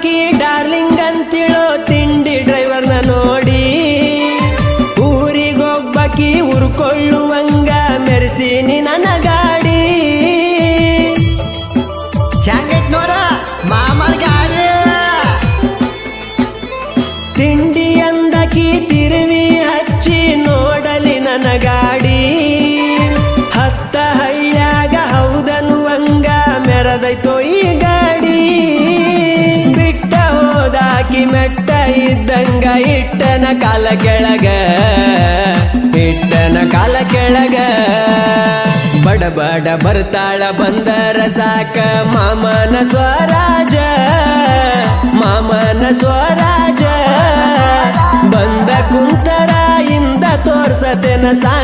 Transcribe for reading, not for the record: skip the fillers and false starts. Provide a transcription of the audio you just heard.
ಆಕಿ ಡಾರ್ಲಿಂಗ್ ಅಂತಿಳೋ ತಿಂಡಿ ಡ್ರೈವರ್ನ ನೋಡಿ ಊರಿಗೊಬ್ಬಕಿ ಉರ್ಕೊಳ್ಳುವಂಗ ಮೆರೆಸೀನಿ ನನ್ನ ಗಾಡಿ ಹೆಂಗೈತ್ ನೋಡ ಮಾಮನ ಗಾಡಿ ತಿಂಡಿ ಅಂದಕಿ ತಿರುವಿ ಹಚ್ಚಿ ನೋಡಲಿ ನನ್ನ ಗಾಡಿ ಹತ್ತ ಹಳ್ಳ್ಯಾಗ ಹೌದನ್ನುವಂಗ ಮೆರದೈತೋ ಈ ಗಾಡಿ ಬಿಟ್ಟ ಹೋದಾಕಿ ಮೆಟ್ಟ ಇದ್ದಂಗ ಇಟ್ಟನ ಕಾಲ ಕೆಳಗ ಇಟ್ಟನ ಕಾಲ ಕೆಳಗ ಬಡ ಬಡ ಬರ್ತಾಳ ಬಂದರ ಸಾಕ ಮಾಮನ ಸ್ವರಾಜ ಮಾಮನ ಸ್ವರಾಜ ಬಂದ ಕುಂತರ ಇಂದ ತೋರ್ಸತೆನ ಸಾ